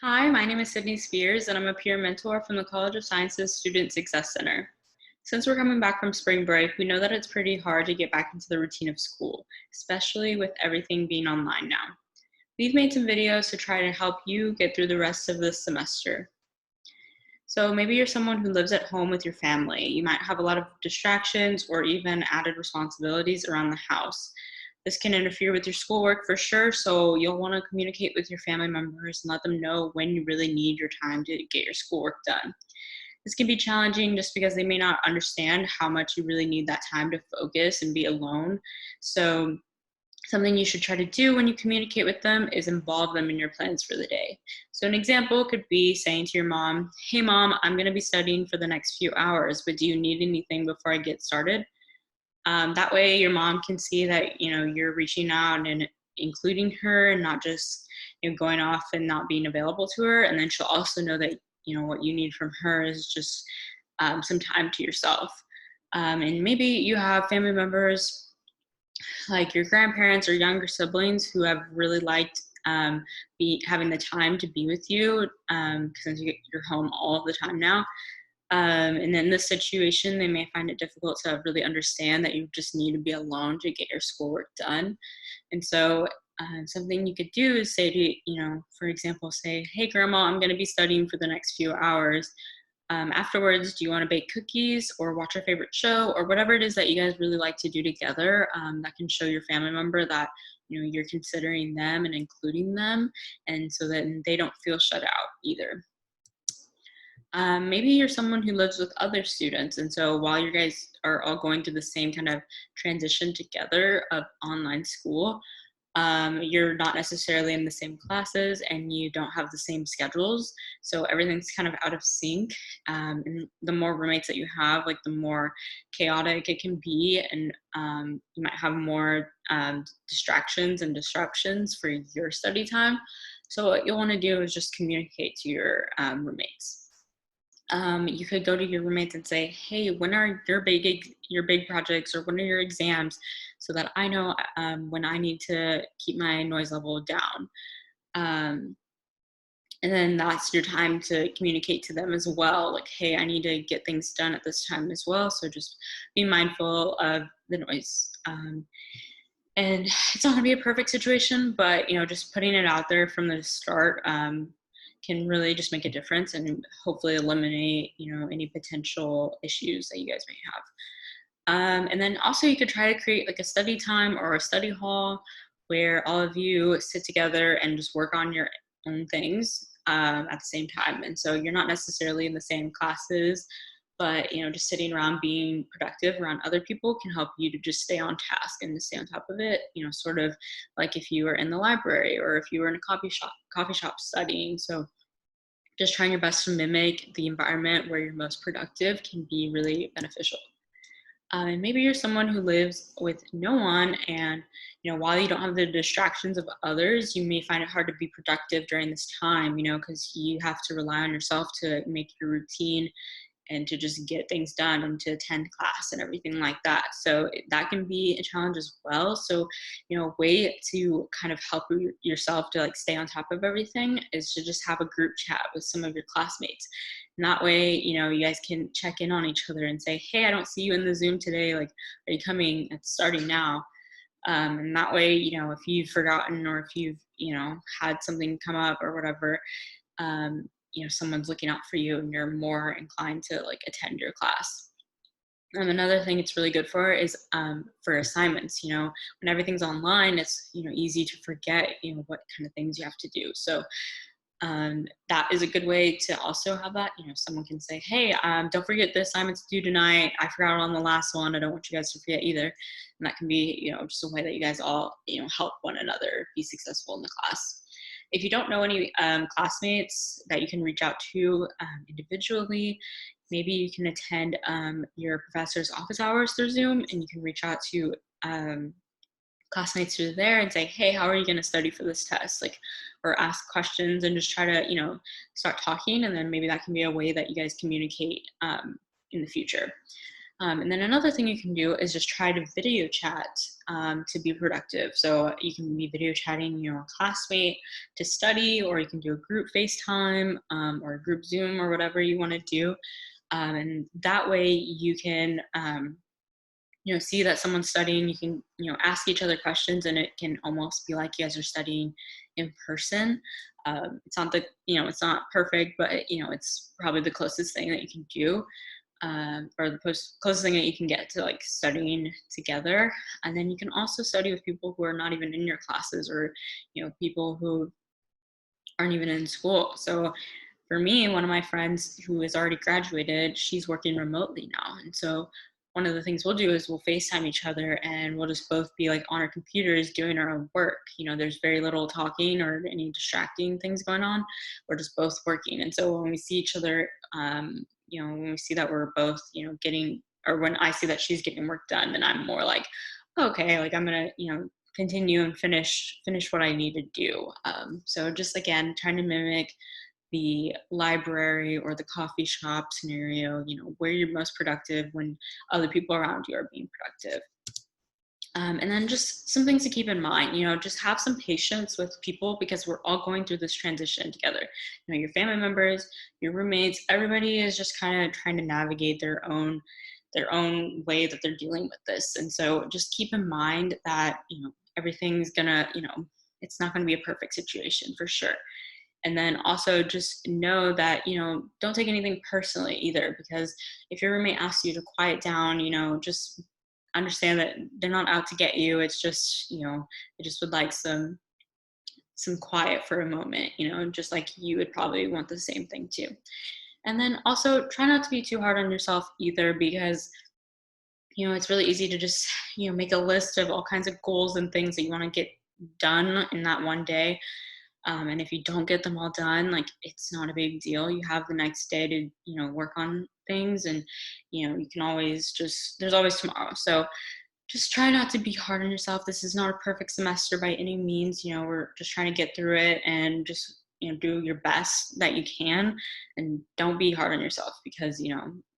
Hi, my name is Sydney Spears, and I'm a peer mentor from the College of Sciences Student Success Center. Since we're coming back from spring break, we know that it's pretty hard to get back into the routine of school, especially with everything being online now. We've made some videos to try to help you get through the rest of this semester. So maybe you're someone who lives at home with your family. You might have a lot of distractions or even added responsibilities around the house. This can interfere with your schoolwork for sure, so you'll want to communicate with your family members and let them know when you really need your time to get your schoolwork done. This can be challenging just because they may not understand how much you really need that time to focus and be alone. So something you should try to do when you communicate with them is involve them in your plans for the day. So, an example could be saying to your mom, "Hey, mom, I'm going to be studying for the next few hours, but do you need anything before I get started?" That way, your mom can see that you're reaching out and including her, and not just going off and not being available to her. And then she'll also know that what you need from her is just some time to yourself. And maybe you have family members like your grandparents or younger siblings who have really liked be having the time to be with you since you're home all the time now. And in this situation, they may find it difficult to really understand that you just need to be alone to get your schoolwork done. And so, something you could do is say to, for example, say, "Hey, grandma, I'm going to be studying for the next few hours. Afterwards, do you want to bake cookies or watch your favorite show or whatever it is that you guys really like to do together?" That can show your family member that you're considering them and including them, and so that they don't feel shut out either. Maybe you're someone who lives with other students, and so while you guys are all going through the same kind of transition together of online school, you're not necessarily in the same classes and you don't have the same schedules. So everything's kind of out of sync. And the more roommates that you have, like the more chaotic it can be. And you might have more distractions and disruptions for your study time. So what you'll want to do is just communicate to your roommates. You could go to your roommates and say, "Hey, when are your big projects, or when are your exams, so that I know when I need to keep my noise level down." Um, and then that's your time to communicate to them as well, like, "Hey, I need to get things done at this time as well, so just be mindful of the noise." And it's not going to be a perfect situation, but just putting it out there from the start can really just make a difference and hopefully eliminate any potential issues that you guys may have. And then also you could try to create like a study time or a study hall where all of you sit together and just work on your own things at the same time. And so you're not necessarily in the same classes, but just sitting around being productive around other people can help you to just stay on task and to stay on top of it. Sort of like if you were in the library or if you were in a coffee shop studying. So just trying your best to mimic the environment where you're most productive can be really beneficial. And maybe you're someone who lives with no one, and while you don't have the distractions of others, you may find it hard to be productive during this time. Because you have to rely on yourself to make your routine and to just get things done and to attend class and everything like that. So that can be a challenge as well. So, a way to kind of help yourself to like stay on top of everything is to just have a group chat with some of your classmates. And that way, you guys can check in on each other and say, "Hey, I don't see you in the Zoom today. Like, are you coming? It's starting now." And that way, if you've forgotten or if you've, had something come up or whatever, someone's looking out for you and you're more inclined to like attend your class. Another thing it's really good for is for assignments. When everything's online, it's easy to forget what kind of things you have to do. So that is a good way to also have that. Someone can say, "Hey, don't forget the assignment's due tonight. I forgot on the last one. I don't want you guys to forget either." And that can be just a way that you guys all help one another be successful in the class. If you don't know any classmates that you can reach out to individually, maybe you can attend your professor's office hours through Zoom, and you can reach out to classmates through there and say, "Hey, how are you going to study for this test?" Like, or ask questions and just try to start talking, and then maybe that can be a way that you guys communicate in the future. And then another thing you can do is just try to video chat to be productive. So you can be video chatting your classmate to study, or you can do a group FaceTime or a group Zoom or whatever you want to do. And that way you can see that someone's studying. You can ask each other questions, and it can almost be like you guys are studying in person. It's not it's not perfect, but it's probably the closest thing that you can do, or the closest thing that you can get to like studying together. And then you can also study with people who are not even in your classes, or people who aren't even in school. So for me, one of my friends who has already graduated, she's working remotely now. And so one of the things we'll do is we'll FaceTime each other, and we'll just both be like on our computers doing our own work. There's very little talking or any distracting things going on. We're just both working. And so when we see each other, when we see that we're both, getting, or when I see that she's getting work done, then I'm more like, okay, like I'm gonna, continue and finish what I need to do. So just again, trying to mimic the library or the coffee shop scenario, where you're most productive when other people around you are being productive. And then just some things to keep in mind, just have some patience with people, because we're all going through this transition together. Your family members, your roommates, everybody is just kind of trying to navigate their own way that they're dealing with this. And so just keep in mind that, everything's gonna, it's not gonna be a perfect situation for sure. And then also just know that, don't take anything personally either, because if your roommate asks you to quiet down, just understand that they're not out to get you. It's just, they just would like some quiet for a moment, just like you would probably want the same thing too. And then also try not to be too hard on yourself either, because it's really easy to just, make a list of all kinds of goals and things that you want to get done in that one day. And if you don't get them all done, like, it's not a big deal. You have the next day to, work on things, and, you can always there's always tomorrow. So just try not to be hard on yourself. This is not a perfect semester by any means. We're just trying to get through it, and just, do your best that you can, and don't be hard on yourself, because,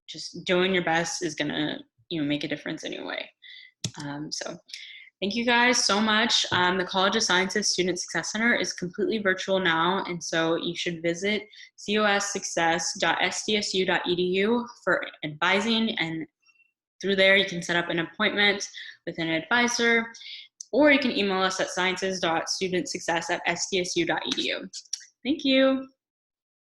just doing your best is going to, make a difference anyway. So thank you guys so much. The College of Sciences Student Success Center is completely virtual now, and so you should visit cossuccess.sdsu.edu for advising, and through there you can set up an appointment with an advisor, or you can email us at sciences.studentsuccess@sdsu.edu. Thank you.